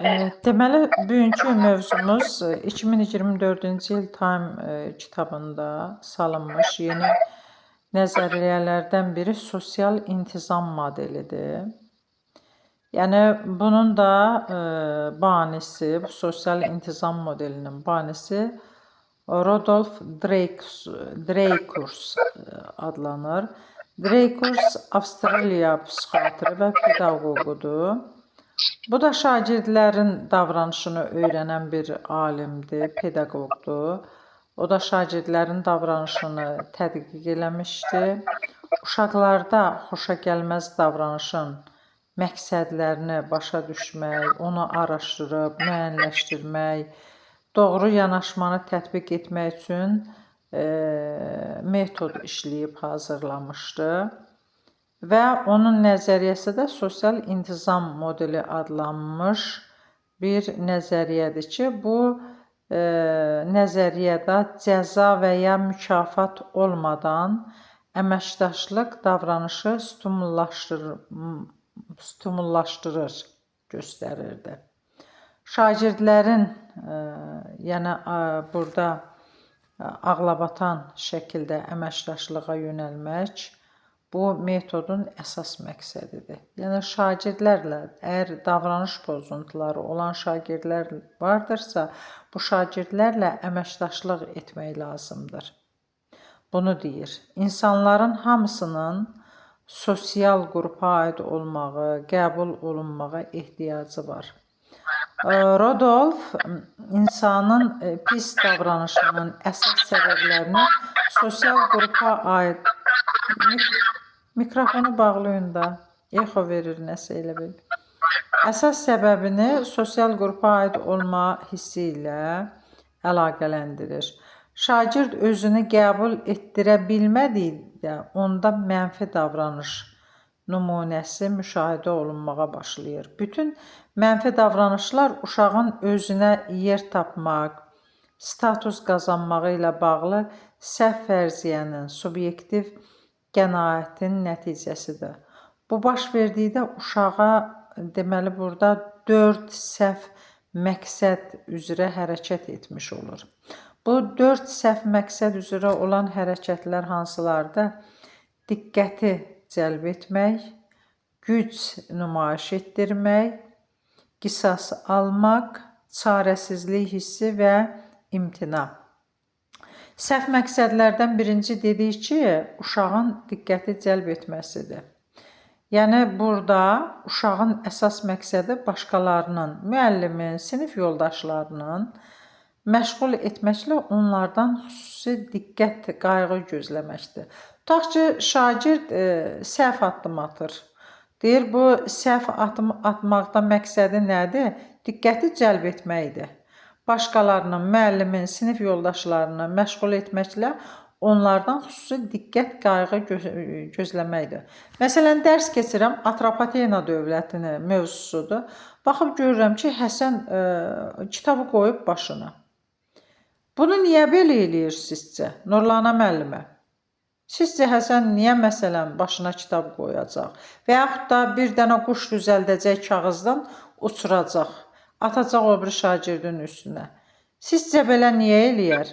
Deməli, bugünkü mövzumuz 2024-cü il Time kitabında salınmış yeni nəzəriyyələrdən biri sosial intizam modelidir. Yəni bunun da banisi, bu sosial intizam modelinin banisi Rodolf Dreikurs adlanır. Dreikurs Avstraliya psixiatrı və pedaqoqudur. Bu da şagirdlərin davranışını öyrənən bir alimdir, pedaqoqdur. O da şagirdlərin davranışını tədqiq eləmişdir. Uşaqlarda xoşagəlməz davranışın məqsədlərini başa düşmək, onu araşdırıb, müəyyənləşdirmək, doğru yanaşmanı tətbiq etmək üçün metod işləyib hazırlamışdır. Və onun nəzəriyyəsi də sosial intizam modeli adlanmış bir nəzəriyyədir ki, bu nəzəriyyədə cəza və ya mükafat olmadan əməkdaşlıq davranışı stimullaşdırır, göstərirdi. Şagirdlərin, yəni burada ağlabatan şəkildə əməkdaşlığa yönəlmək bu metodun əsas məqsədidir. Yəni şagirdlərlə, əgər davranış pozuntuları olan şagirdlər vardırsa, bu şagirdlərlə əməkdaşlıq etmək lazımdır. Bunu deyir. İnsanların hamısının sosial qrupa aid olmağı, qəbul olunmağa ehtiyacı var. Rodolf insanın pis davranışının əsas səbəblərini sosial qrupa aid mikrofonu bağlayın da, echo verir nəsə elə bil. Əsas səbəbini sosial qrupa aid olma hissi ilə əlaqələndirir. Şagird özünü qəbul etdirə bilmədikdə onda mənfi davranış nümunəsi müşahidə olunmağa başlayır. Bütün mənfi davranışlar uşağın özünə yer tapmaq, status qazanmağı ilə bağlı səhv fərziyyənin, subyektiv qənaətin nəticəsidir. Bu baş verdikdə uşağa deməli burada 4 səhv məqsəd üzrə hərəkət etmiş olur. Bu 4 səhv məqsəd üzrə olan hərəkətlər hansılardır? Diqqəti cəlb etmək, güc nümayiş etdirmək, qisas almaq, çarəsizlik hissi və imtina. Səhv məqsədlərdən birinci dedik ki, uşağın diqqəti cəlb etməsidir. Yəni burada uşağın əsas məqsədi başqalarının, müəllimin, sinif yoldaşlarının məşğul etməklə onlardan xüsusi diqqət, qayğı gözləməkdir. Tutaq ki, şagird səhv addım atır. Deyir, bu səhv addım atmaqda məqsədi nədir? Diqqəti cəlb etməkdir. Başqalarının, müəllimin, sinif yoldaşlarını məşğul etməklə onlardan xüsusi diqqət, qayğı gözləməkdir. Məsələn, dərs keçirəm, Atropatena dövlətinin mövzusudur. Baxıb görürəm ki, Həsən kitabı qoyub başına. Bunu niyə belə eləyir sizcə? Nurlana müəllimə. Sizcə Həsən niyə məsələn başına kitab qoyacaq? Və yaxud da bir dənə quş düzəldəcək kağızdan uçuracaq. Atacaq o bir şagirdin üstünə. Sizcə belə niyə eləyər?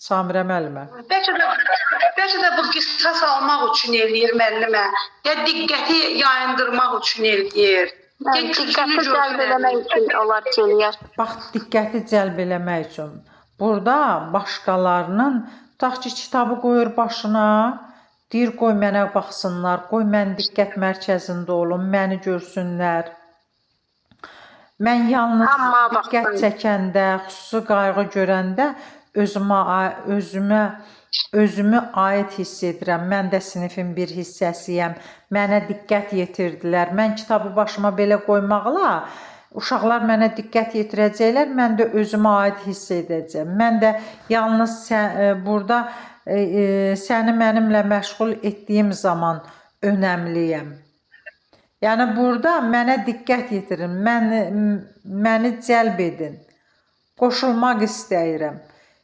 Samirə müəllimə. Bəlkə də bu qisas almaq üçün eləyir müəllimə. Ya diqqəti yayındırmaq üçün eləyir. Diqqəti cəlb eləmək üçün olar ki, eləyər. Bax, diqqəti cəlb eləmək üçün. Burada başqalarının, tutaq ki, kitabı qoyur başına, deyir, qoy mənə baxsınlar, qoy mən diqqət mərkəzində olum, məni görsünlər. Mən yalnız diqqət çəkəndə, xüsusi qayğı görəndə özümü aid hiss edirəm. Mən də sinifin bir hissəsiyəm. Mənə diqqət yetirdilər. Mən kitabı başıma belə qoymaqla uşaqlar mənə diqqət yetirəcəklər. Mən də özümə aid hiss edəcəm. Mən də yalnız burada səni mənimlə məşğul etdiyim zaman önəmliyəm. Yəni burada mənə diqqət yetirin, məni cəlb edin, qoşulmaq istəyirəm.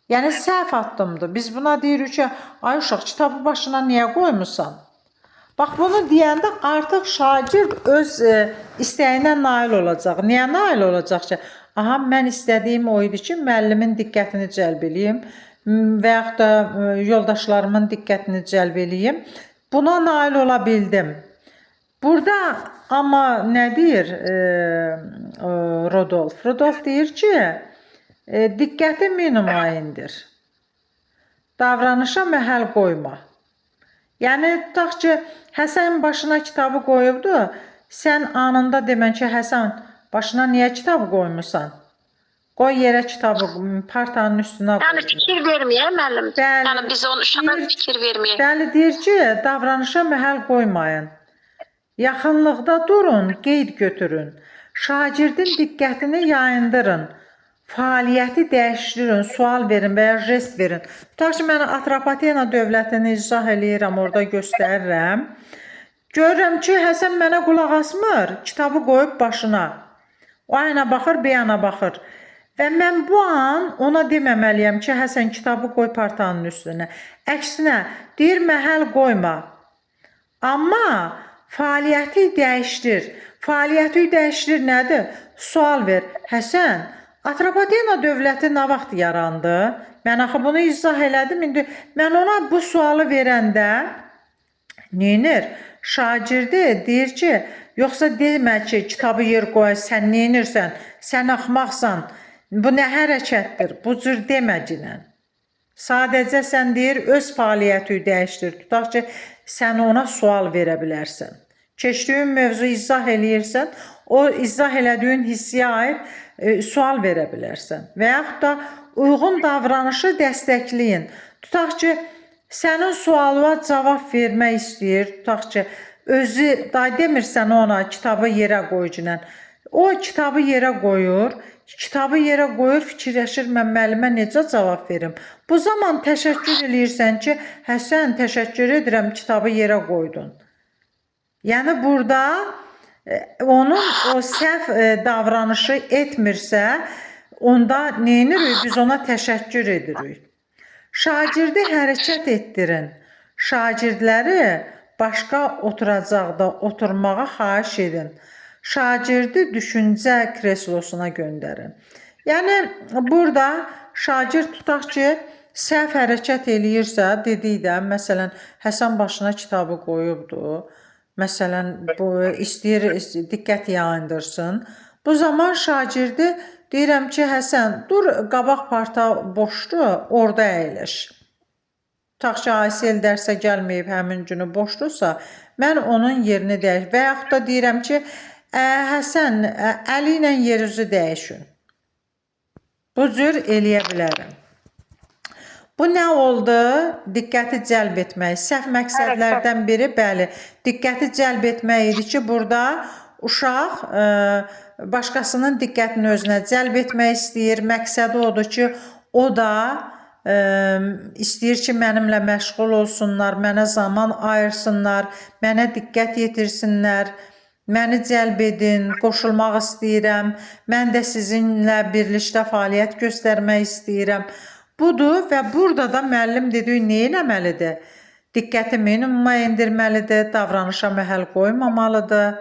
Yəni səhv addımdır. Biz buna deyirik ki, ay uşaq, kitabı başına niyə qoymusan? Bax bunu deyəndə artıq şagird öz istəyinə nail olacaq. Niyə nail olacaq ki? Aha, mən istədiyim o idi ki, müəllimin diqqətini cəlb eləyim və yaxud da yoldaşlarımın diqqətini cəlb eləyim. Buna nail ola bildim. Burada amma nə deyir Rodolf? Rodolf deyir ki, diqqəti minimuma indir. Davranışa məhəl qoyma. Yəni, tutaq ki, Həsən başına kitabı qoyubdu, sən anında demən ki, Həsən, başına niyə kitabı qoymusan? Qoy yerə kitabı, partanın üstünə qoy. Yəni fikir verməyək müəllim. Bəli. Yəni biz onu uşağa fikir verməyək. Bəli, deyir ki, davranışa məhəl qoymayın. Yaxınlıqda durun, qeyd götürün. Şagirdin diqqətini yayındırın. Fəaliyyəti dəyişdirin, sual verin və ya jest verin. Tutaq ki, mən Atropatena dövlətini izah eləyirəm, orada göstərirəm. Görürəm ki, Həsən mənə qulaq asmır, kitabı qoyub başına. O yana baxır, bir yana baxır. Və mən bu an ona deməməliyəm ki, Həsən kitabı qoy partanın üstünə. Əksinə, deyir, məhəl qoyma. Amma fəaliyyəti dəyişdir. Fəaliyyəti dəyişdir nədir? Sual ver. Həsən, Atropatena dövləti nə vaxt yarandı? Mən axı bunu izah elədim. İndi mən ona bu sualı verəndə neynir? Şagirdi deyir ki, yoxsa demə ki, kitabı yer qoy, sən neynirsən? Sən axmaqsan. Bu nə hərəkətdir? Bu cür deməcinən. Sadəcə sən deyir, öz fəaliyyəti dəyişdir. Tutaq ki, sən ona sual verə bilərsən. Keçdiyin mövzu izah eləyirsən, o izah elədiyin hissiyə aid sual verə bilərsən. Və yaxud da uyğun davranışı dəstəkləyin. Tutaq ki, sənin sualına cavab vermək istəyir. Tutaq ki, özü, demirsən ona kitabı yerə qoyucunən. O kitabı yerə qoyur. Kitabı yerə qoyur, fikirləşir, mən müəllimə necə cavab verim? Bu zaman təşəkkür eləyirsən ki, Həsən, təşəkkür edirəm, kitabı yerə qoydun. Yəni, burada onun o səhv davranışı etmirsə, onda neyinirik? Biz ona təşəkkür edirik. Şagirdi hərəkət etdirin. Şagirdləri başqa oturacaqda oturmağa xahiş edin. Şagirdi düşüncə kreslosuna göndərin. Yəni, burada şagird tutaq ki, səhv hərəkət eləyirsə, dedik də, məsələn, Həsən başına kitabı qoyubdu. Məsələn, bu istəyir diqqət yayındırsın. Bu zaman şagirdi deyirəm ki, Həsən, dur, qabaq parta boşdur, orada əyləş. Tutaq ki, Aysel dərsə gəlməyib həmin günü boşdursa, mən onun yerini dəyişim. Və yaxud da deyirəm ki, Həsən, əli ilə yerüzü dəyişin. Bu cür eləyə bilərəm. Bu nə oldu? Diqqəti cəlb etmək. Səhv məqsədlərdən biri, bəli, diqqəti cəlb etmək idi ki, burada uşaq başqasının diqqətini özünə cəlb etmək istəyir. Məqsədi odur ki, o da istəyir ki, mənimlə məşğul olsunlar, mənə zaman ayırsınlar, mənə diqqət yetirsinlər, məni cəlb edin, qoşulmaq istəyirəm, mən də sizinlə birlikdə fəaliyyət göstərmək istəyirəm. Budur və burada da müəllim dediyi nə etməlidir? Diqqəti minimuma endirməlidir, davranışa məhəl qoymamalıdır,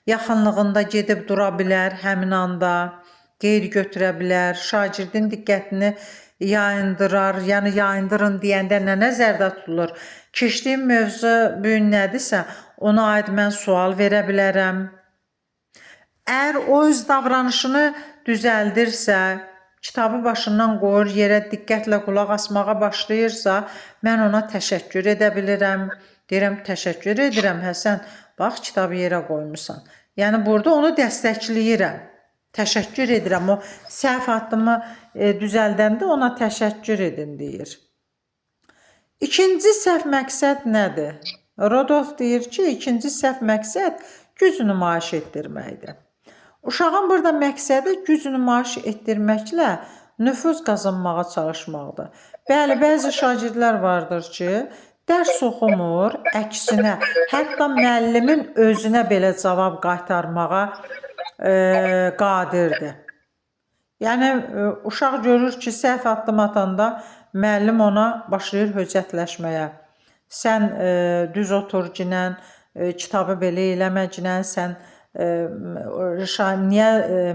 yaxınlığında gedib dura bilər həmin anda, qeyd götürə bilər, şagirdin diqqətini yayındırar, yəni yayındırın deyəndə nə nəzərdə tutulur? Keçdiyim mövzu bu nədirsə, ona aid mən sual verə bilərəm. Əgər o öz davranışını düzəldirsə, kitabı başından qoyur, yerə diqqətlə qulaq asmağa başlayırsa, mən ona təşəkkür edə bilirəm. Deyirəm, təşəkkür edirəm, Həsən, bax, kitabı yerə qoymusan. Yəni, burada onu dəstəkləyirəm. Təşəkkür edirəm, o səhv addımı düzəldəndə ona təşəkkür edin, deyir. İkinci səhv məqsəd nədir? Rodolf deyir ki, ikinci səhv məqsəd güc nümayiş etdirməkdir. Uşağın burada məqsədi güc nümayiş etdirməklə nüfuz qazanmağa çalışmaqdır. Bəli, bəzi şagirdlər vardır ki, dərs oxumur, əksinə, hətta müəllimin özünə belə cavab qaytarmağa qadirdir. Yəni, uşaq görür ki, səhv addım atanda müəllim ona başlayır höcətləşməyə. Sən düz otur ginən, kitabı belə eləməcnən sən niyə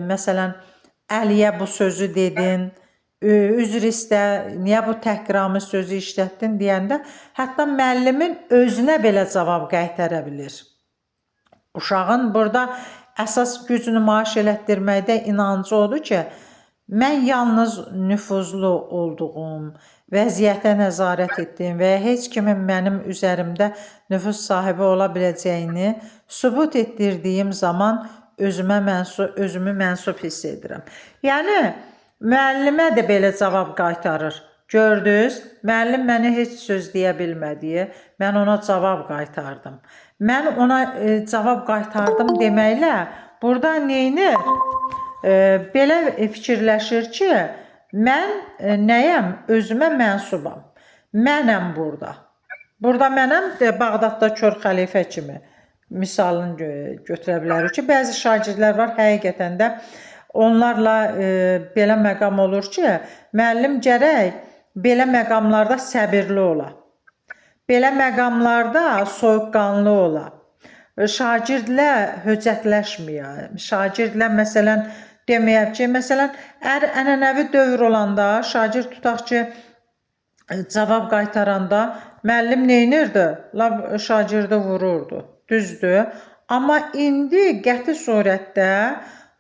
məsələn Əliyə bu sözü dedin, üzr istə, niyə bu təhqirami sözü işlətdin deyəndə hətta müəllimin özünə belə cavab qaytara bilir. Uşağın burada əsas güc nümayiş elətdirməkdə inancı odur ki, mən yalnız nüfuzlu olduğum, vəziyyətə nəzarət etdiyim və ya heç kimin mənim üzərimdə nüfuz sahibi ola biləcəyini sübut etdirdiyim zaman özümü mənsub hiss edirəm. Yəni, müəllimə də belə cavab qaytarır. Gördünüz, müəllim mənə heç söz deyə bilmədiyi, mən ona cavab qaytardım. Mən ona cavab qaytardım deməklə, burada neynir? Belə fikirləşir ki, mən nəyəm? Özümə mənsubam. Mənəm burada. Burada mənəm Bağdadda Kör xəlifə kimi misalını götürə bilərik ki, bəzi şagirdlər var, həqiqətən də onlarla belə məqam olur ki, müəllim gərək belə məqamlarda səbirli ola. Belə məqamlarda soyuqqanlı ola. Şagirdlə höcətləşməyə. Şagirdlə məsələn deməyək ki, məsələn, ənənəvi dövr olanda şagird tutaq ki, cavab qaytaranda müəllim neynirdi? Şagirdi vururdu. Düzdür. Amma indi qəti surətdə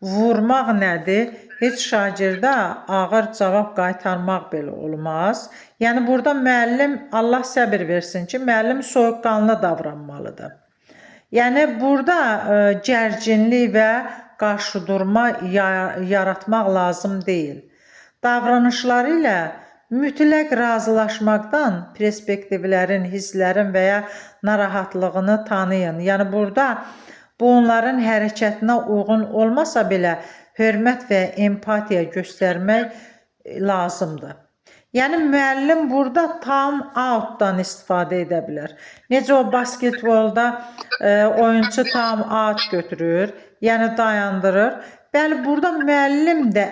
vurmaq nədir? Heç şagirdə ağır cavab qaytarmaq belə olmaz. Yəni, burada müəllim, Allah səbir versin ki, müəllim soyuqqanlı davranmalıdır. Yəni, burada gərginlik və qarşıdurma yaratmaq lazım deyil. Davranışları ilə mütləq razılaşmaqdan perspektivlərin, hisslərin və ya narahatlığını tanıyın. Yəni, burada bu onların hərəkətinə uyğun olmasa belə hörmət və empatiya göstərmək lazımdır. Yəni, müəllim burada time outdan istifadə edə bilər. Necə o basketbolda oyuncu time out götürür, yəni dayandırır. Bəli, burada müəllim də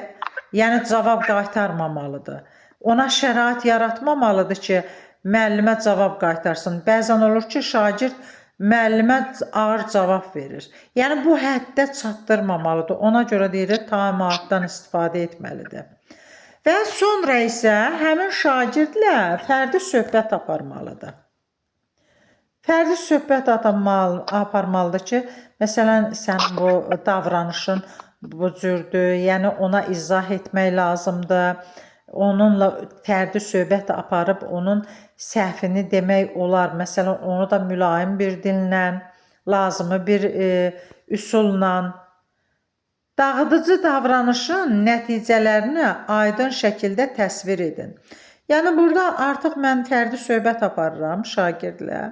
cavab qaytarmamalıdır. Ona şərait yaratmamalıdır ki, müəllimə cavab qaytarsın. Bəzən olur ki, şagird müəllimə ağır cavab verir. Yəni, bu həddə çatdırmamalıdır. Ona görə deyilir, time outdan istifadə etməlidir. Və sonra isə həmin şagirdlə fərdi söhbət aparmalıdır. Fərdi söhbət aparmalıdır ki, məsələn, sənin bu davranışın bu cürdür, yəni ona izah etmək lazımdır. Onunla fərdi söhbət aparıb onun səhvini demək olar. Məsələn, onu da mülayim bir dillə, lazımı bir üsulla. Dağıdıcı davranışın nəticələrini aydın şəkildə təsvir edin. Yəni, burada artıq mən fərdi söhbət aparıram şagirdlə.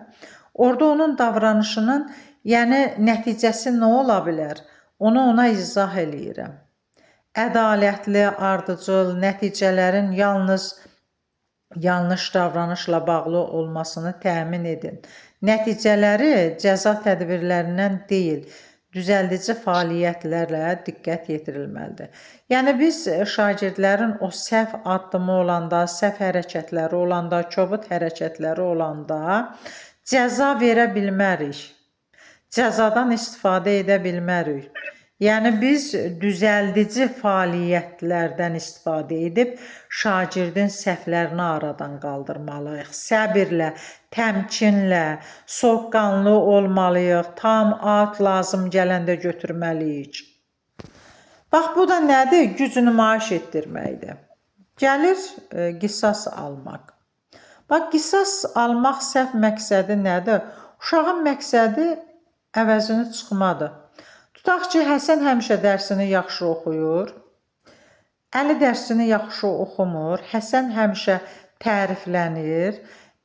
Orada onun davranışının nəticəsi nə ola bilər? Onu ona izah eləyirəm. Ədalətli, ardıcıl nəticələrin yalnız yanlış davranışla bağlı olmasını təmin edin. Nəticələri cəza tədbirlərindən deyil, düzəldici fəaliyyətlərlə diqqət yetirilməlidir. Yəni, biz şagirdlərin o səhv addımı olanda, səhv hərəkətləri olanda, kobud hərəkətləri olanda cəza verə bilmərik. Cəzadan istifadə edə bilmərik. Yəni, biz düzəldici fəaliyyətlərdən istifadə edib şagirdin səhvlərini aradan qaldırmalıyıq. Səbirlə, təmkinlə, soğuqqanlı olmalıyıq, tam out lazım gələndə götürməliyik. Bax, bu da nədir? Güc nümayiş etdirməkdir. Gəlir qisas almaq. Bax, qisas almaq səhv məqsədi nədir? Uşağın məqsədi əvəzini çıxmadır. Tutaq ki, Həsən həmişə dərsini yaxşı oxuyur, Əli dərsini yaxşı oxumur, Həsən həmişə təriflənir,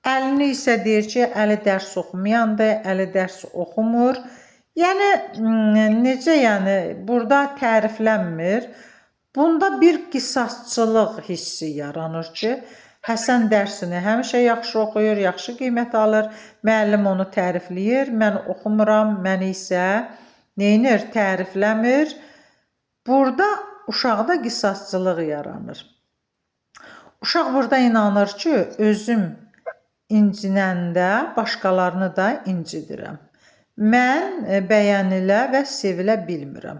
Əlini isə deyir ki, Əli dərs oxumayandır, Əli dərs oxumur. Yəni, necə burada təriflənmir. Bunda bir qisasçılıq hissi yaranır ki, Həsən dərsini həmişə yaxşı oxuyur, yaxşı qiymət alır, müəllim onu tərifləyir, mən oxumuram, məni isə neynir? Tərifləmir. Burada uşaqda qisasçılıq yaranır. Uşaq burada inanır ki, özüm incinəndə başqalarını da incidirəm. mən bəyənilə və sevilə bilmirəm.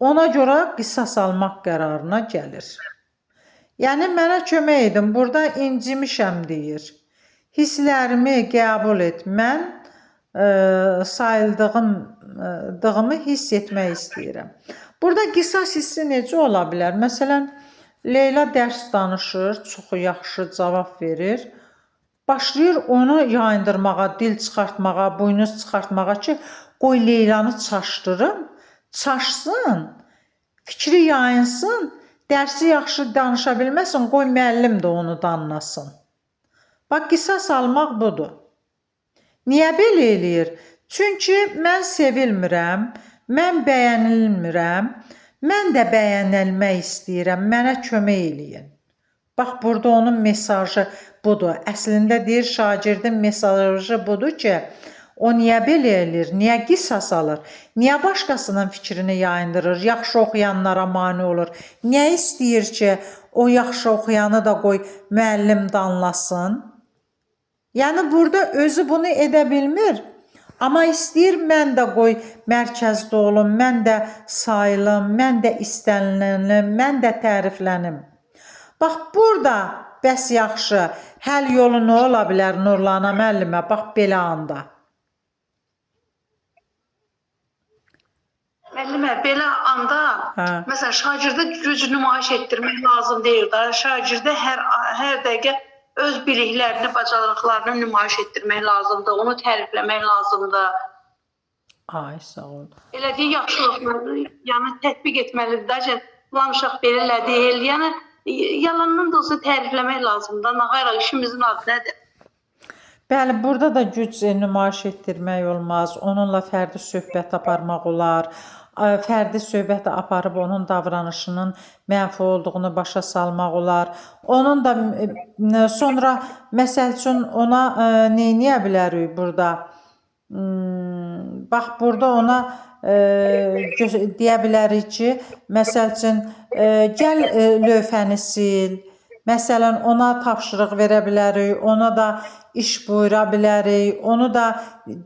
Ona görə qisas almaq qərarına gəlir. Yəni mənə kömək edin, burada incimişəm deyir. Hisslərimi qəbul et. Mən sayıldığımı hiss etmək istəyirəm. Burada qisas hissi necə ola bilər? Məsələn, Leyla dərs danışır, çox yaxşı cavab verir. Başlayır onu yayındırmağa, dil çıxartmağa, buynuz çıxartmağa ki, qoy Leylanı çaşdırım, çaşsın, fikri yayınsın, dərsi yaxşı danışa bilməsin, qoy müəllim də onu danlasın. Bax, qisas almaq budur. Niyə belə eləyir? Çünki mən sevilmirəm, mən bəyənilmirəm, mən də bəyənilmək istəyirəm, mənə kömək eləyin. Bax, burada onun mesajı budur. Əslində deyir, şagirdin mesajı budur ki, o niyə belə eləyir, niyə qisas alır, niyə başqasının fikrini yayındırır, yaxşı oxuyanlara mane olur, niyə istəyir ki, o yaxşı oxuyanı da qoy müəllim danlasın. Yəni, burada özü bunu edə bilmir, amma istəyir mən də qoy mərkəzdə olum, mən də sayılım, mən də istənilənim, mən də təriflənim. Bax, burada bəs yaxşı, həll yolu nə ola bilər Nurlana müəllimə, bax, belə anda. Müəllimə, belə anda, məsələn, şagirdə güc nümayiş etdirmək lazım deyil da. Şagirdə hər dəqiqə öz biliklərini, bacarıqlarını nümayiş etdirmək lazımdır, onu tərifləmək lazımdır. Ay, sağ ol. Elədiyi yaxşılıqları, yəni tətbiq etməlidir də, filan uşaq belə deyil, yəni yalandan da olsa tərifləmək lazımdır. Nağayra işimizin adı nədir? Bəli, burada da güc nümayiş etdirmək olmaz. Onunla fərdi söhbət aparmaq olar. Fərdi söhbət aparıb onun davranışının mənfi olduğunu başa salmaq olar. Onun da sonra məsəl üçün ona nə edə bilərik burada? Bax, burada ona deyə bilərik ki, məsəl üçün gəl lövhəni sil. Məsələn, ona tapşırıq verə bilərik, ona da iş buyura bilərik, onu da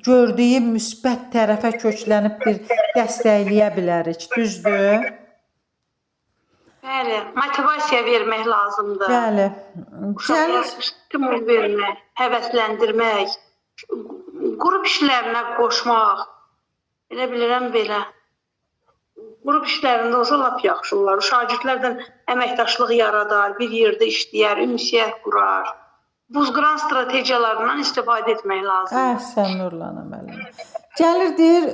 gördüyü müsbət tərəfə köklənib bir dəstəkləyə bilərik, düzdür? Bəli, motivasiya vermək lazımdır. Bəli. Uşaqlara stimul vermək, həvəsləndirmək, qrup işlərinə qoşmaq. Elə bilirəm belə. Qrup işlərində olsa lap yaxşı olar. Şagirdlərdən əməkdaşlıq yaradar, bir yerdə işləyər, ünsiyyət qurar. Buzqıran strategiyalarından istifadə etmək lazımdır. Əhsən Nurlana müəllimə. Gəlir deyir,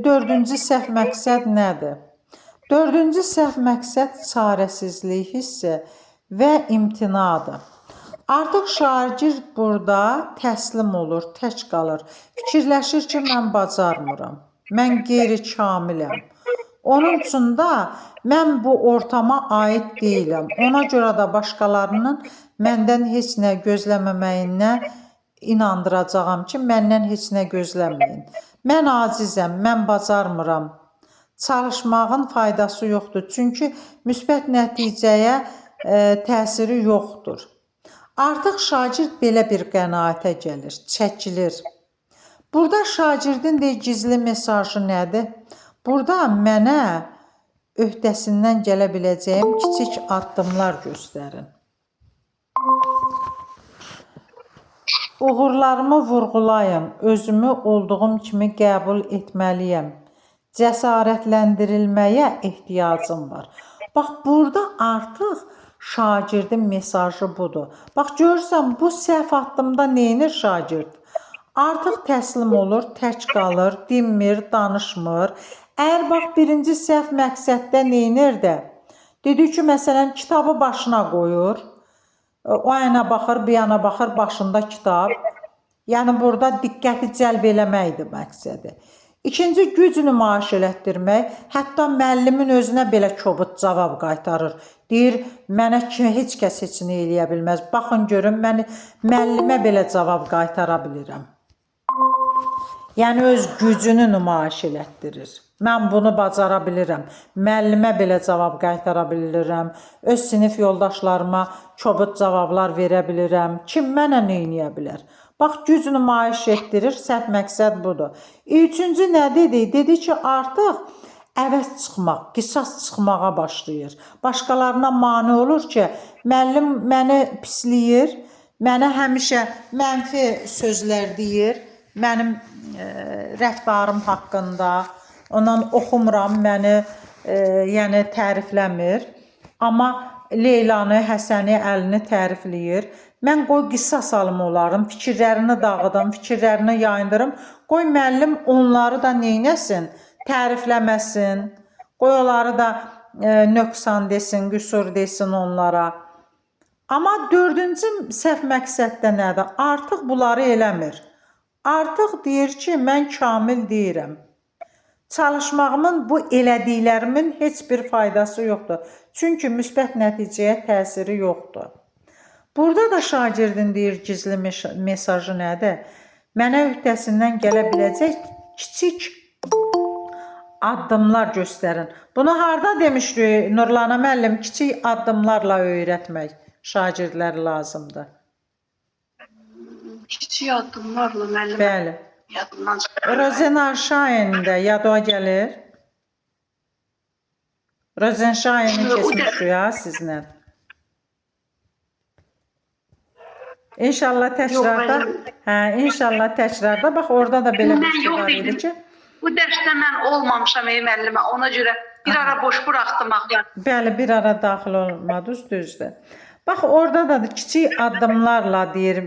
4-cü səhv məqsəd nədir? 4-cü səhv məqsəd çarəsizlik hissi və imtinadır. Artıq şagird burada təslim olur, tək qalır. Fikirləşir ki, mən bacarmıram, mən qeyri-kamiləm. Onun üçün də mən bu ortama aid deyiləm. Ona görə də başqalarının məndən heç nə gözləməməyinə inandıracağam ki, məndən heç nə gözləməyin. Mən acizəm, mən bacarmıram. Çalışmağın faydası yoxdur. Çünki müsbət nəticəyə təsiri yoxdur. Artıq şagird belə bir qənaətə gəlir, çəkilir. Burada şagirdin də gizli mesajı nədir? Burada mənə öhdəsindən gələ biləcəyim kiçik addımlar göstərin. Uğurlarımı vurğulayın, özümü olduğum kimi qəbul etməliyəm. Cəsarətləndirilməyə ehtiyacım var. Bax, burada artıq şagirdin mesajı budur. Bax, görürsən, bu səhv addımda neynir şagird? Artıq təslim olur, tək qalır, dinmir, danışmır. Əgər bax, birinci səhv məqsəddə neynir də? Dedi ki, məsələn, kitabı başına qoyur. O yana baxır, bir yana baxır, başında kitab. Yəni, burada diqqəti cəlb eləməkdir məqsədi. İkinci, güc nümayiş elətdirmək. Hətta müəllimin özünə belə kobud cavab qaytarır. Deyir, mənə heç kəs heç nə eləyə bilməz. Baxın, görün, mən müəllimə belə cavab qaytara bilirəm. Yəni, öz gücünü nümayiş elətdirir. Mən bunu bacara bilirəm. Müəllimə belə cavab qaytara bilirəm. Öz sinif yoldaşlarıma kobud cavablar verə bilirəm. Kim mənə nə edə bilər? Bax, güc nümayiş etdirir, səhv məqsəd budur. Üçüncü nə dedi? Dedi ki, artıq əvəz çıxmaq, qisas çıxmağa başlayır. Başqalarına mane olur ki, müəllim məni pisləyir, mənə həmişə mənfi sözlər deyir, mənim rəftarım haqqında, ondan oxumuram, məni yəni tərifləmir. Amma Leylanı, Həsəni, Əlini tərifləyir. Mən qoy qisas alım onların, fikirlərini dağıdım, fikirlərini yayındırım. Qoy müəllim onları da neynəsin? Tərifləməsin. Qoy onları da nöqsan desin, qüsur desin onlara. Amma dördüncü səhv məqsəddə nədir? Artıq bunları eləmir. Artıq deyir ki, mən kamil deyirəm. Çalışmağımın, bu elədiklərimin heç bir faydası yoxdur. Çünki müsbət nəticəyə təsiri yoxdur. Burada da şagirdin deyir gizli mesajı nədir? Mənə öhdəsindən gələ biləcək kiçik addımlar göstərin. Bunu harda demişdik Nurlana müəllim? Kiçik addımlarla öyrətmək şagirdlər lazımdır. Kiçik addımlarla müəllim. Bəli. Yadımdan çıxır. Rozenşayn'də yadıma gəlir. Rozenşayn'ı keçmişdik ya sizlə. İnşallah təkrarda. İnşallah təkrarda. Bax, orada da belə bir şey var idi ki. Bu dərsdə mən olmamışam müəllimə. Ona görə bir ara boş buraxdım axı. Bəli, bir ara daxil olmadınız, düzdür. Bax, orada da kiçik addımlarla deyir,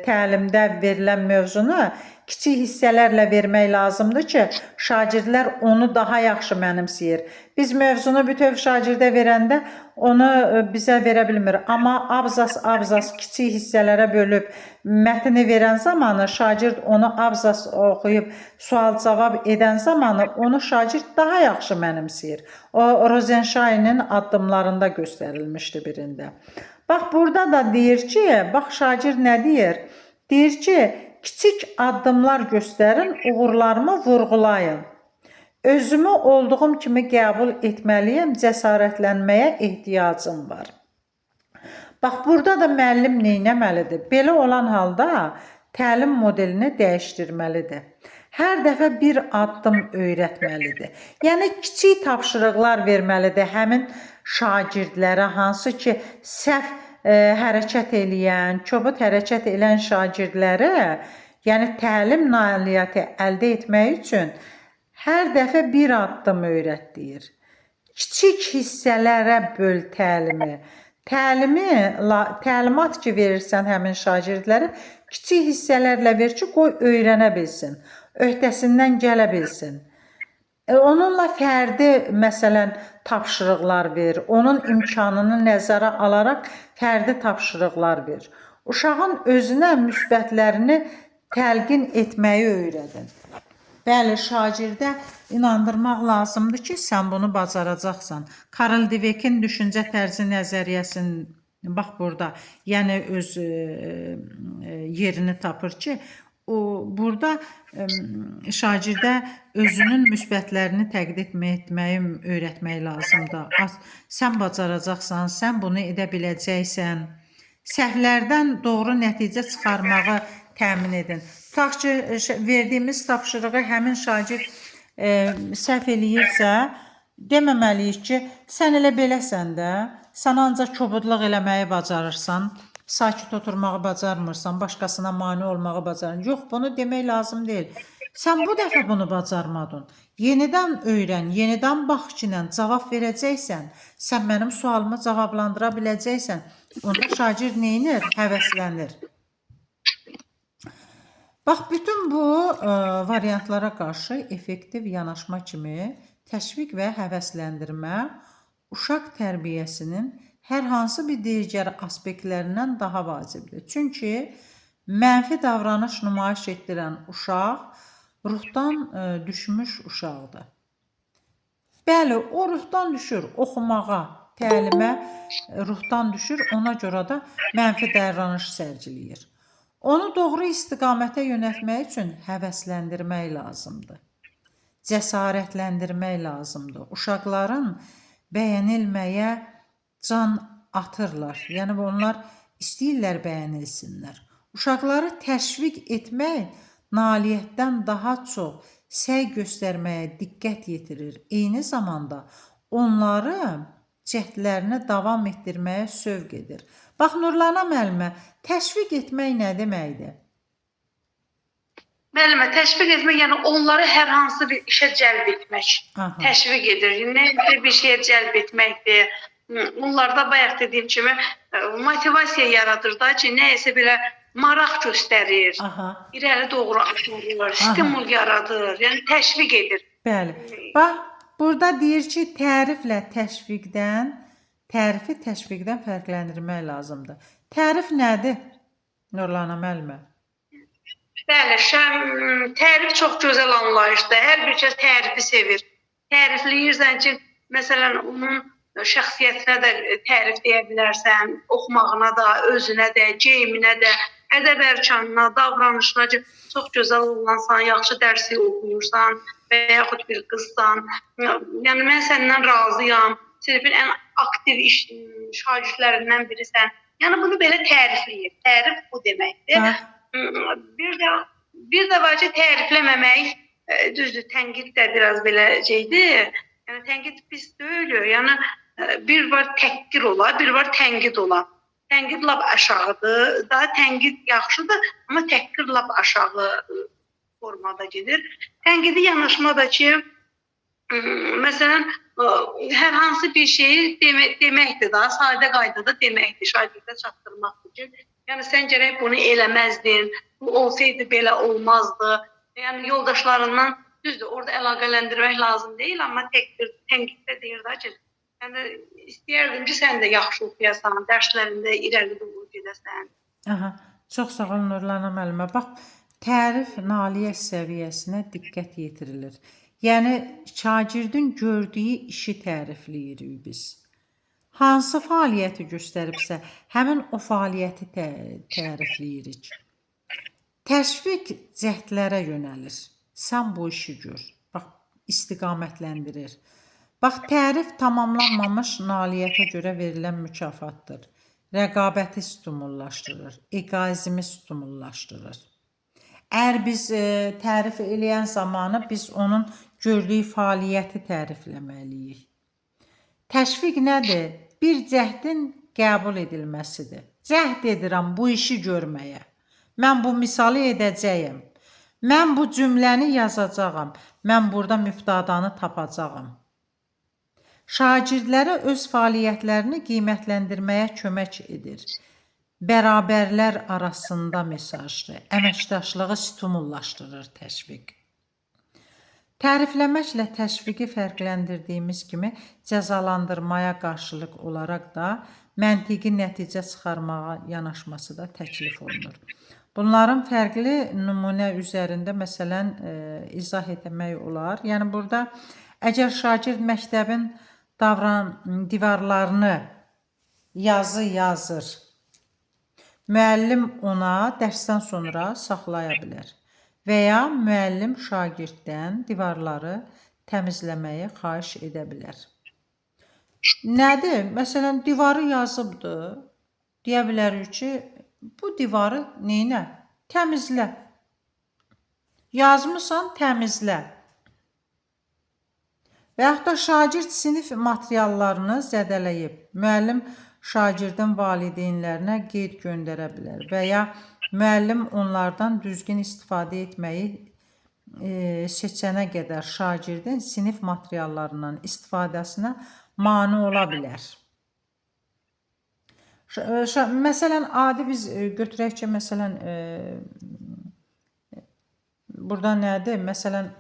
təlimdə verilən mövzunu kiçik hissələrlə vermək lazımdır ki, şagirdlər onu daha yaxşı mənimsəyir. Biz mövzunu bütöv şagirdə verəndə onu bizə verə bilmir. Amma abzas kiçik hissələrə bölüb mətni verən zamanı şagird onu abzas oxuyub sual-cavab edən zamanı onu şagird daha yaxşı mənimsəyir. O Rozenşayn'ın addımlarında göstərilmişdi birində. Bax, burada da deyir ki, bax, şagird nə deyir? Deyir ki, kiçik addımlar göstərin, uğurlarımı vurğulayın. Özümü olduğum kimi qəbul etməliyəm, cəsarətlənməyə ehtiyacım var. Bax, burada da müəllim neynəməlidir? Belə olan halda təlim modelini dəyişdirməlidir. Hər dəfə bir addım öyrətməlidir. Yəni, kiçik tapşırıqlar verməlidir həmin şagirdlərə, hansı ki, səhv hərəkət eləyən, kobud hərəkət eləyən şagirdlərə, yəni təlim nailiyyəti əldə etmək üçün hər dəfə bir addım öyrət deyir. Kiçik hissələrə böl təlimi. Təlimat ki verirsən həmin şagirdlərə, kiçik hissələrlə ver ki, qoy öyrənə bilsin, öhdəsindən gələ bilsin. Onunla fərdi, məsələn, tapşırıqlar ver, onun imkanını nəzərə alaraq fərdi tapşırıqlar ver. Uşağın özünə müsbətlərini təlqin etməyi öyrədin. Bəli, şagirdə inandırmaq lazımdır ki, sən bunu bacaracaqsan. Karl Dweck'in düşüncə tərzi nəzəriyyəsinin, bax burada, yəni öz yerini tapır ki, burada şagirdə özünün müsbətlərini təqdim etməyi öyrətmək lazımdır. Sən bacaracaqsan, sən bunu edə biləcəksən. Səhvlərdən doğru nəticə çıxarmağı təmin edin. Tutaq ki, verdiyimiz tapşırığı həmin şagird səhv eləyirsə, deməməliyik ki, sən elə beləsən də, sən ancaq kobudluq eləməyi bacarırsan, sakit oturmağı bacarmırsan, başqasına mane olmağı bacarırsan. Yox, bunu demək lazım deyil. Sən bu dəfə bunu bacarmadın. Yenidən öyrən, yenidən bax ki, cavab verəcəksən, sən mənim sualımı cavablandıra biləcəksən. Onda şagird neynir? Həvəslənir. Bax, bütün bu variantlara qarşı effektiv yanaşma kimi təşviq və həvəsləndirmə uşaq tərbiyəsinin hər hansı bir digər aspektlərindən daha vacibdir. Çünki mənfi davranış nümayiş etdirən uşaq ruhdan düşmüş uşaqdır. Bəli, o ruhdan düşür, oxumağa, təlimə ruhdan düşür, ona görə də mənfi davranış sərgiləyir. Onu doğru istiqamətə yönəltmək üçün həvəsləndirmək lazımdır. Cəsarətləndirmək lazımdır. Uşaqların bəyənilməyə can atırlar. Yəni onlar istəyirlər bəyənilsinlər. uşaqları təşviq etmək nailiyyətdən daha çox səy göstərməyə diqqət yetirir. Eyni zamanda onları cəhdlərini davam etdirməyə sövq edir. Bax, Nurlana müəllimə, təşviq etmək nə deməkdir? Müəllimə, təşviq etmək, yəni onları hər hansı bir işə cəlb etmək. Aha. Təşviq edir. Nə bir şeyə cəlb etməkdir. Onlarda bayaq dediyim kimi motivasiya yaradır da ki, nəyəsə belə maraq göstərir. Aha. İrəli doğru atılır, stimul yaradır, yəni təşviq edir. Bəli. Bax, burada deyir ki, tərifi təşviqdən fərqləndirmək lazımdır. Tərif nədir? Nurlana müəllimə. Bəli, tərif çox gözəl anlayışdır. Hər bir kəs tərifi sevir. Tərifləyirsən ki, məsələn, onun şəxsiyyətinə də tərif deyə bilərsən, oxumağına da, özünə də, geyiminə də, ədəb ərkanına, davranışına ki, çox gözəl olansan, yaxşı dərsi oxuyursan və yaxud bir qızsan. Yəni, mən səndən razıyam, sinifin ən aktiv şagirdlərindən birisən. Yəni, bunu belə tərifləyir. Tərif bu deməkdir. Bir də var ki, tərifləməmək, düzdür, tənqid də biraz belə şeydir. Yəni, tənqid pis deyil. Yəni, bir var təhqir ola, bir var tənqid ola. Tənqid lap aşağıdır, daha tənqid yaxşıdır, amma təhqir lap aşağı formada gedir. Tənqidi yanaşma da ki, məsələn, hər hansı bir şeyi deməkdir da, sadə qaydada deməkdir, şagirdə çatdırmaqdır ki, yəni sən gərək bunu eləməzdin, bu olsaydı belə olmazdı. Yəni yoldaşlarından düzdür, orada əlaqələndirmək lazım deyil, amma tənqiddə deyir da ki, yəni istəyərdim ki, sən də yaxşı oxuyasan, dərslərində irəli doğru gedəsən. Aha, çox sağ olun Nurlana müəllimə. Bax, tərif nailiyyət səviyyəsinə diqqət yetirilir. Yəni şagirdin gördüyü işi tərifləyirik biz. Hansı fəaliyyəti göstəribsə, həmin o fəaliyyəti tərifləyirik. Təşviq cəhdlərə yönəlir. Sən bu işi gör. Bax, istiqamətləndirir. Bax, tərif tamamlanmamış nailiyyətə görə verilən mükafatdır. Rəqabəti stimullaşdırır. Eqoizmi stimullaşdırır. Əgər biz tərif eləyən zamanı biz onun gördüyü fəaliyyəti tərifləməliyik. Təşviq nədir? Bir cəhdin qəbul edilməsidir. Cəhd edirəm bu işi görməyə. Mən bu misalı edəcəyim. Mən bu cümləni yazacağam. Mən burada mübtədanı tapacağam. Şagirdlərə öz fəaliyyətlərini qiymətləndirməyə kömək edir. Bərabərlər arasında mesajdır. Əməkdaşlığı stimullaşdırır təşviq. Tərifləməklə təşviqi fərqləndirdiyimiz kimi cəzalandırmaya qarşılıq olaraq da məntiqi nəticə çıxarmağa yanaşması da təklif olunur. Bunların fərqli nümunə üzərində məsələn izah etmək olar. Yəni burada əgər şagird məktəbin divarlarını yazı yazır, müəllim ona dərsdən sonra saxlaya bilər və ya müəllim şagirddən divarları təmizləməyi xahiş edə bilər. Nədir? Məsələn, divarı yazıbdır. Deyə bilərik ki, bu divarı neynə? Təmizlə. Yazmısan, təmizlə. Və yaxud da şagird sinif materiallarını zədələyib. Müəllim şagirdin valideynlərinə qeyd göndərə bilər və ya müəllim onlardan düzgün istifadə etməyi seçənə qədər şagirdin sinif materiallarından istifadəsinə mane ola bilər. Məsələn, adi biz götürək ki, məsələn, burada nədir? Məsələn,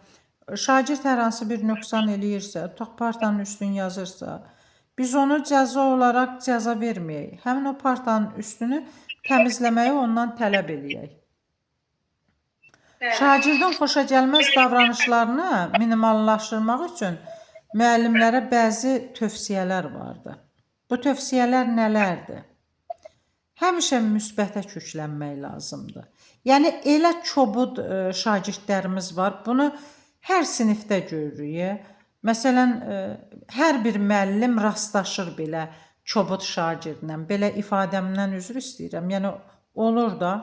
şagird hər hansı bir nöqsan eləyirsə, tutaq partanın üstünü yazırsa, biz onu cəza olaraq cəza verməyək. Həmin o partanın üstünü təmizləməyi ondan tələb eləyək. Şagirdin xoşagəlməz davranışlarını minimallaşdırmaq üçün müəllimlərə bəzi tövsiyələr vardır. Bu tövsiyələr nələrdir? Həmişə müsbətə köklənmək lazımdır. Yəni, elə çobud şagirdlərimiz var. Bunu hər sinifdə görürük. Məsələn, hər bir müəllim rastlaşır belə çobud şagirdlə. Belə ifadəmdən üzr istəyirəm. Yəni, olur da.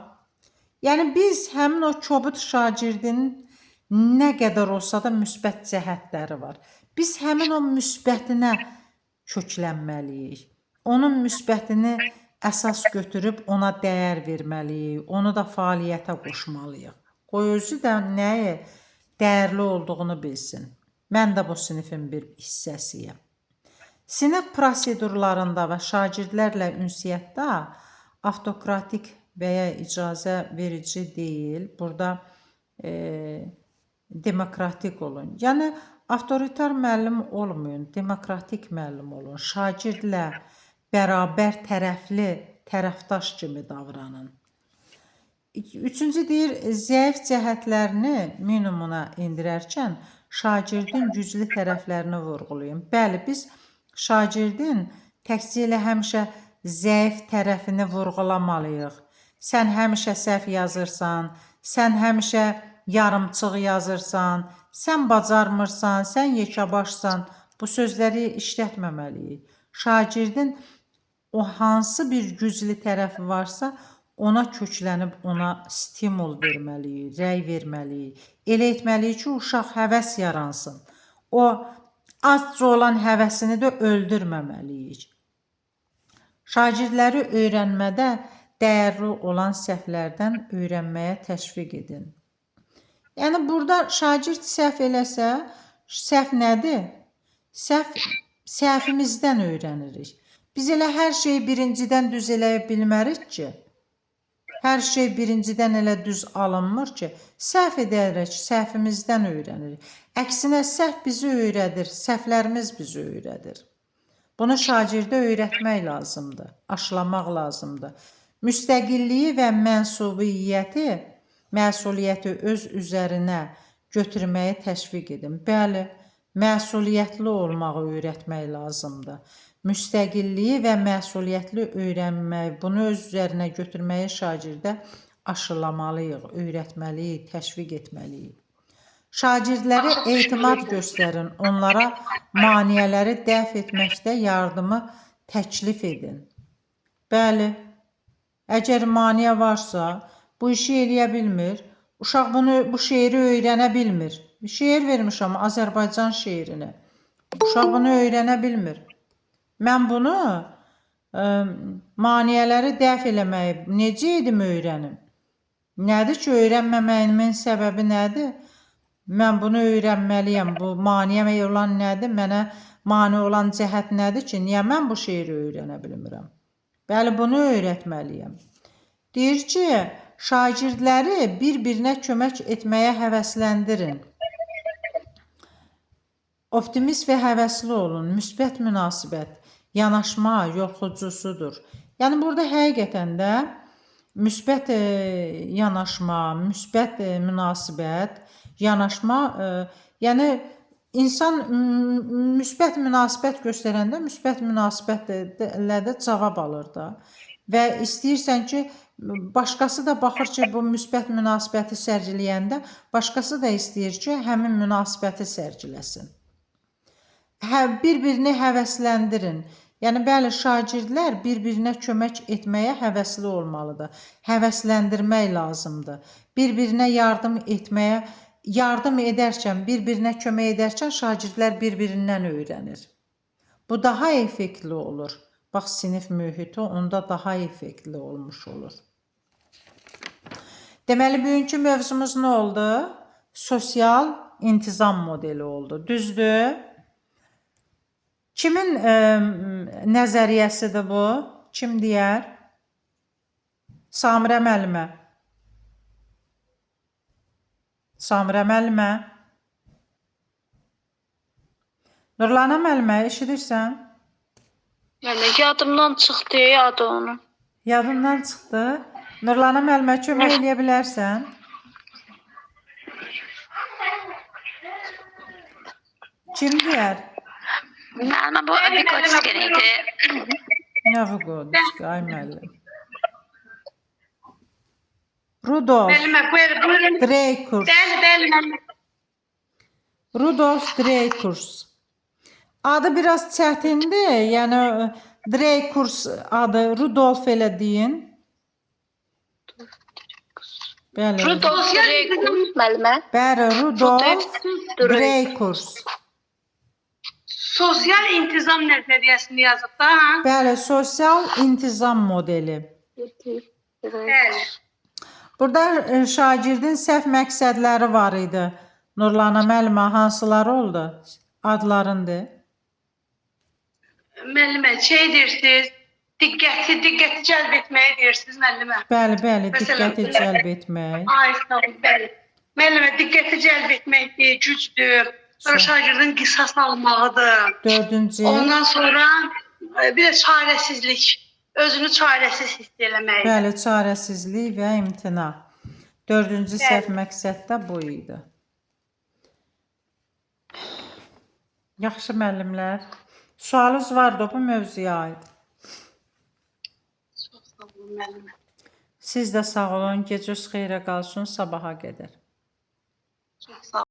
Yəni biz həmin o kobud şagirdin nə qədər olsa da müsbət cəhətləri var. Biz həmin o müsbətinə köklənməliyik. Onun müsbətini əsas götürüb ona dəyər verməliyik. Onu da fəaliyyətə qoşmalıyıq. Qoy özü də nəyi dəyərli olduğunu bilsin. Mən də bu sinifin bir hissəsiyəm. Sinif prosedurlarında və şagirdlərlə ünsiyyətdə avtokratik və ya icazə verici deyil. Burada demokratik olun. Yəni avtoritar müəllim olmayın, demokratik müəllim olun. Şagirdlə bərabər tərəfli, tərəfdaş kimi davranın. Üçüncü deyir, zəif cəhətlərini minimuma indirərkən şagirdin güclü tərəflərini vurğulayın. Bəli, biz şagirdin təkcə ilə həmişə zəif tərəfini vurğulamalıyıq. Sən həmişə səhv yazırsan, sən həmişə yarımçıq yazırsan, sən bacarmırsan, sən yekəbaşsan. Bu sözləri işlətməməliyik. Şagirdin o hansı bir güclü tərəfi varsa, ona köklənib ona stimul verməliyik, rəy verməliyik. Elə etməliyik ki, uşaq həvəs yaransın. O azca olan həvəsini də öldürməməliyik. Şagirdləri öyrənmədə dəyərli olan səhvlərdən öyrənməyə təşviq edin. Yəni burada şagird səhv eləsə, səhv nədir? Səhvimizdən öyrənirik. Biz elə hər şeyi birincidən düz eləyə bilmərik ki. Hər şey birincidən elə düz alınmır ki, səhv edərək, səhvimizdən öyrənirik. Əksinə səhv bizi öyrədir, səhvlərimiz bizi öyrədir. Bunu şagirdə öyrətmək lazımdır, aşılamaq lazımdır. Müstəqilliyi və məsuliyyəti öz üzərinə götürməyi təşviq edin. Bəli, məsuliyyətli olmağı öyrətmək lazımdır. Müstəqilliyi və məsuliyyətli öyrənmək, bunu öz üzərinə götürməyi şagirdə aşılamalıyıq, öyrətməliyik, təşviq etməliyik. Şagirdlərə etimad göstərin, onlara maneələri dəf etməkdə yardımı təklif edin. Bəli, əgər maneə varsa, bu işi eləyə bilmir, uşaq bu şeiri öyrənə bilmir. Şeir vermişəm, Azərbaycan şeirini. Uşaq bunu öyrənə bilmir. Mən bunu maneələri dəf eləməyi necə edim öyrənim? Nədir ki, öyrənməməyimin səbəbi nədir? Mən bunu öyrənməliyəm. Bu maneə olan nədir? Mənə mane olan cəhət nədir ki, niyə mən bu şeiri öyrənə bilmirəm? Bəli, bunu öyrətməliyəm. Deyir ki, şagirdləri bir-birinə kömək etməyə həvəsləndirin. Optimist və həvəsli olun, müsbət münasibət, yanaşma yolxucusudur. Yəni, burada həqiqətən də müsbət yanaşma, müsbət münasibət, yanaşma, yəni insan müsbət münasibət göstərəndə müsbət münasibətlə də cavab alır da. Və istəyirsən ki, başqası da baxır ki, bu müsbət münasibəti sərgiləyəndə, başqası da istəyir ki, həmin münasibəti sərgiləsin. Bir-birini həvəsləndirin. Yəni, bəli, şagirdlər bir-birinə kömək etməyə həvəsli olmalıdır. Həvəsləndirmək lazımdır. Bir-birinə yardım edərkən, bir-birinə kömək edərkən şagirdlər bir-birindən öyrənir. Bu daha effektli olur. Bax, sinif mühiti onda daha effektli olmuş olur. Deməli, bugünkü mövzumuz nə oldu? Sosial intizam modeli oldu. Düzdür? Kimin nəzəriyyəsidir bu? Kim deyər? Samirə müəllimə. Samirə müəllimə. Nurlana müəllimə, eşidirsən? Yəni, yadımdan çıxdı adı onun. Yadımdan çıxdı. Nurlana müəllimə, kömək eləyə bilərsən? Kim deyər? Müəllimə, bu Vygotskin idi. Nə Vygotskin, ay müəllim. Rudolf Dreikurs. Rudolf Dreikurs. Adı biraz çətindir. Yəni Dreikurs adı Rudolf elə deyin. Bəli. Rudolf Dreykurs müəllimə. Bəli, Rudolf Dreykurs. Dreykurs. Sosial intizam nəzəriyyəsini yazıb da. Bəli, sosial intizam modeli. Bəli. Burada şagirdin səhv məqsədləri var idi. Nurlana müəllimə, hansıları oldu? Adlarındır. Müəllimə, deyirsiniz, diqqəti cəlb etməyi deyirsiniz müəllimə. Bəli, Məsələn, diqqəti cəlb etmək. Ay, sağ olun, bəli. Müəllimə, diqqəti cəlb etməkdir, gücdür. Sonra şagirdin qisas almağıdır. Dördüncü. Ondan sonra bir də çarəsizlik, özünü çarəsiz hiss eləmək. Bəli, çarəsizlik və imtina. Dördüncü səhv məqsəd də bu idi. Yaxşı müəllimlər. Sualınız vardı bu mövzuya aid. Çox sağ olun müəllimə. Siz də sağ olun. Gecəniz xeyrə qalsın. Sabaha qədər. Çox sağ olun.